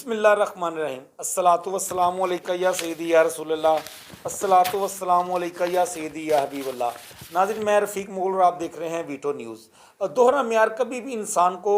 بسم اللہ الرحمن الرحیم الصلاۃ والسلام علیکہ یا سیدی یا رسول اللہ الصلاۃ والسلام علیکہ یا سیدی یا حبیب اللہ۔ ناظرین، میں رفیق مغل اور آپ دیکھ رہے ہیں ویٹو نیوز۔ دوہرا معیار کبھی بھی انسان کو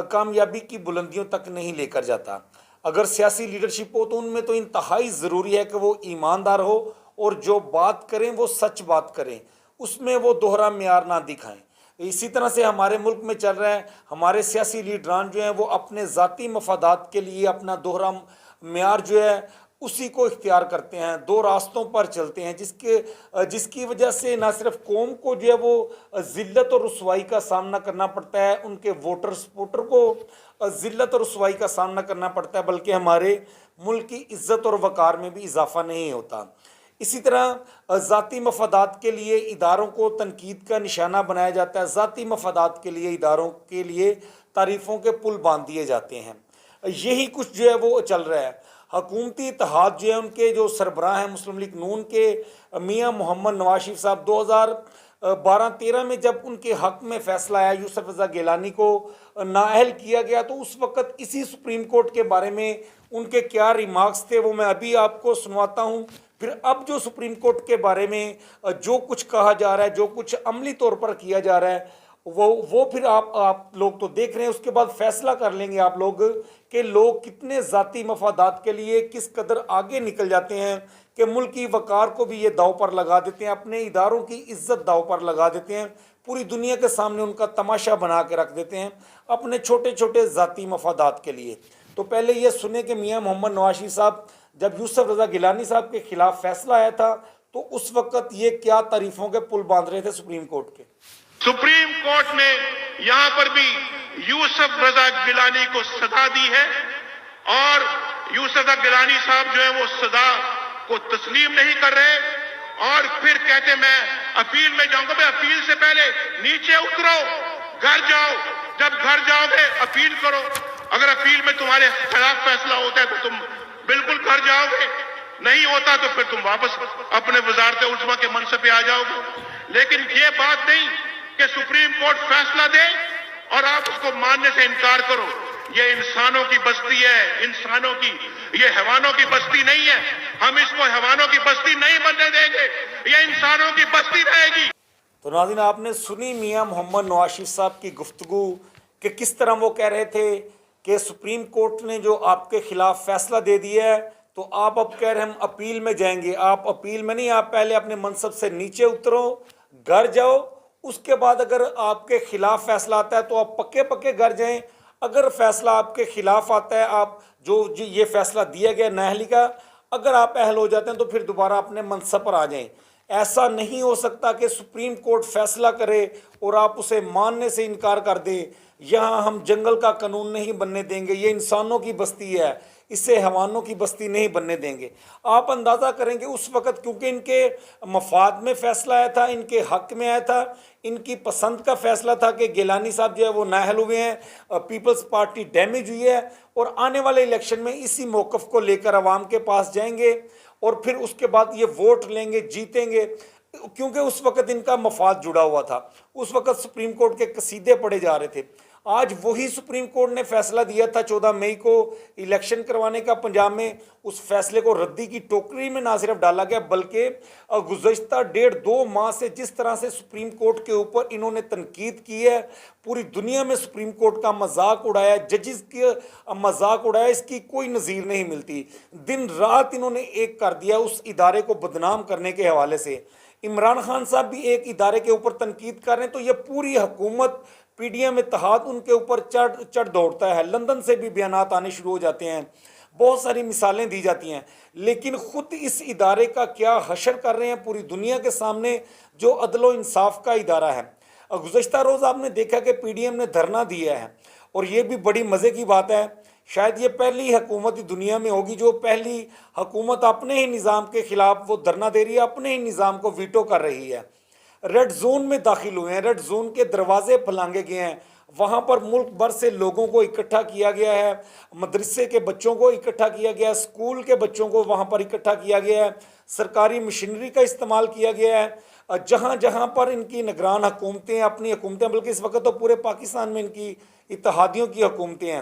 کامیابی کی بلندیوں تک نہیں لے کر جاتا۔ اگر سیاسی لیڈرشپ ہو تو ان میں تو انتہائی ضروری ہے کہ وہ ایماندار ہو اور جو بات کریں وہ سچ بات کریں، اس میں وہ دوہرا معیار نہ دکھائیں۔ اسی طرح سے ہمارے ملک میں چل رہا ہے، ہمارے سیاسی لیڈران جو ہیں وہ اپنے ذاتی مفادات کے لیے اپنا دوہرا معیار جو ہے اسی کو اختیار کرتے ہیں، دو راستوں پر چلتے ہیں، جس کی وجہ سے نہ صرف قوم کو جو ہے وہ ذلت اور رسوائی کا سامنا کرنا پڑتا ہے، ان کے ووٹر سپورٹر کو ذلت اور رسوائی کا سامنا کرنا پڑتا ہے، بلکہ ہمارے ملک کی عزت اور وقار میں بھی اضافہ نہیں ہوتا۔ اسی طرح ذاتی مفادات کے لیے اداروں کو تنقید کا نشانہ بنایا جاتا ہے، ذاتی مفادات کے لیے اداروں کے لیے تعریفوں کے پل باندھ دیے جاتے ہیں۔ یہی کچھ جو ہے وہ چل رہا ہے۔ حکومتی اتحاد جو ہے، ان کے جو سربراہ ہیں مسلم لیگ نون کے میاں محمد نواز شریف صاحب، 2012-13 میں جب ان کے حق میں فیصلہ آیا، یوسف رضا گیلانی کو نااہل کیا گیا، تو اس وقت اسی سپریم کورٹ کے بارے میں ان کے کیا ریمارکس تھے وہ میں ابھی آپ کو سنواتا ہوں۔ پھر اب جو سپریم کورٹ کے بارے میں جو کچھ کہا جا رہا ہے، جو کچھ عملی طور پر کیا جا رہا ہے، وہ پھر آپ لوگ تو دیکھ رہے ہیں، اس کے بعد فیصلہ کر لیں گے آپ لوگ کہ لوگ کتنے ذاتی مفادات کے لیے کس قدر آگے نکل جاتے ہیں کہ ملکی وقار کو بھی یہ داؤ پر لگا دیتے ہیں، اپنے اداروں کی عزت داؤ پر لگا دیتے ہیں، پوری دنیا کے سامنے ان کا تماشا بنا کے رکھ دیتے ہیں اپنے چھوٹے چھوٹے ذاتی مفادات کے لیے۔ تو پہلے یہ سنیں کہ میاں محمد نواز شریف صاحب جب یوسف رضا گیلانی صاحب کے خلاف فیصلہ آیا تھا تو اس وقت یہ کیا تعریفوں کے پل باندھ رہے تھے سپریم کورٹ کے۔ سپریم کورٹ نے یہاں پر بھی یوسف رضا گیلانی کو سزا دی ہے، اور یوسف رضا گیلانی صاحب جو ہے وہ سزا کو تسلیم نہیں کر رہے، اور پھر کہتے میں اپیل میں جاؤں گا۔ میں اپیل سے پہلے نیچے اترو، گھر جاؤ، جب گھر جاؤ گے اپیل کرو، اگر اپیل میں تمہارے خلاف فیصلہ ہوتا ہے تو تم بالکل گھر جاؤ گے، نہیں ہوتا تو پھر تم واپس اپنے وزارت عظمیٰ کے منصب پہ آ جاؤ گے۔ لیکن یہ بات نہیں کہ سپریم کورٹ فیصلہ دے اور آپ اس کو ماننے سے انکار کرو۔ یہ انسانوں کی بستی ہے، انسانوں کی، یہ حیوانوں کی بستی نہیں ہے۔ ہم اس کو حیوانوں کی بستی نہیں بننے دیں گے، یہ انسانوں کی بستی رہے گی۔ تو ناظرین، آپ نے سنی میاں محمد نواز شریف صاحب کی گفتگو کہ کس طرح وہ کہہ رہے تھے کہ سپریم کورٹ نے جو آپ کے خلاف فیصلہ دے دیا ہے تو آپ اب کہہ رہے ہیں ہم اپیل میں جائیں گے۔ آپ اپیل میں نہیں، آپ پہلے اپنے منصب سے نیچے اترو، گھر جاؤ، اس کے بعد اگر آپ کے خلاف فیصلہ آتا ہے تو آپ پکے گھر جائیں۔ اگر فیصلہ آپ کے خلاف آتا ہے، آپ جو یہ فیصلہ دیا گیا نااہلی کا، اگر آپ اہل ہو جاتے ہیں تو پھر دوبارہ اپنے منصب پر آ جائیں۔ ایسا نہیں ہو سکتا کہ سپریم کورٹ فیصلہ کرے اور آپ اسے ماننے سے انکار کر دیں۔ یہاں ہم جنگل کا قانون نہیں بننے دیں گے، یہ انسانوں کی بستی ہے، اسے حیوانوں کی بستی نہیں بننے دیں گے۔ آپ اندازہ کریں گے اس وقت کیونکہ ان کے مفاد میں فیصلہ آیا تھا، ان کے حق میں آیا تھا، ان کی پسند کا فیصلہ تھا کہ گیلانی صاحب جو ہے وہ نااہل ہوئے ہیں، پیپلز پارٹی ڈیمیج ہوئی ہے، اور آنے والے الیکشن میں اسی موقف کو لے کر عوام کے پاس جائیں گے اور پھر اس کے بعد یہ ووٹ لیں گے، جیتیں گے، کیونکہ اس وقت ان کا مفاد جڑا ہوا تھا۔ اس وقت سپریم کورٹ کے قصیدے پڑھے جا رہے تھے۔ آج وہی سپریم کورٹ نے فیصلہ دیا تھا 14 مئی کو الیکشن کروانے کا پنجاب میں، اس فیصلے کو ردی کی ٹوکری میں نہ صرف ڈالا گیا بلکہ گزشتہ 1.5-2 ماہ سے جس طرح سے سپریم کورٹ کے اوپر انہوں نے تنقید کی ہے، پوری دنیا میں سپریم کورٹ کا مذاق اڑایا، ججز کا مذاق اڑایا، اس کی کوئی نظیر نہیں ملتی۔ دن رات انہوں نے ایک کر دیا اس ادارے کو بدنام کرنے کے حوالے سے۔ عمران خان صاحب بھی ایک ادارے کے اوپر تنقید کر رہے ہیں تو یہ پوری حکومت پی ڈی ایم اتحاد ان کے اوپر چڑھ دوڑتا ہے۔ لندن سے بھی بیانات آنے شروع ہو جاتے ہیں، بہت ساری مثالیں دی جاتی ہیں، لیکن خود اس ادارے کا کیا حشر کر رہے ہیں پوری دنیا کے سامنے، جو عدل و انصاف کا ادارہ ہے۔ گزشتہ روز آپ نے دیکھا کہ پی ڈی ایم نے دھرنا دیا ہے، اور یہ بھی بڑی مزے کی بات ہے، شاید یہ پہلی حکومت دنیا میں ہوگی جو پہلی حکومت اپنے ہی نظام کے خلاف وہ دھرنا دے رہی ہے، اپنے ہی نظام کو ویٹو کر رہی ہے۔ ریڈ زون میں داخل ہوئے ہیں، ریڈ زون کے دروازے پھلانگے گئے ہیں، وہاں پر ملک بھر سے لوگوں کو اکٹھا کیا گیا ہے، مدرسے کے بچوں کو اکٹھا کیا گیا ہے، اسکول کے بچوں کو وہاں پر اکٹھا کیا گیا ہے، سرکاری مشینری کا استعمال کیا گیا ہے، جہاں جہاں پر ان کی نگران حکومتیں، اپنی حکومتیں، بلکہ اس وقت تو پورے پاکستان میں ان کی اتحادیوں کی حکومتیں ہیں،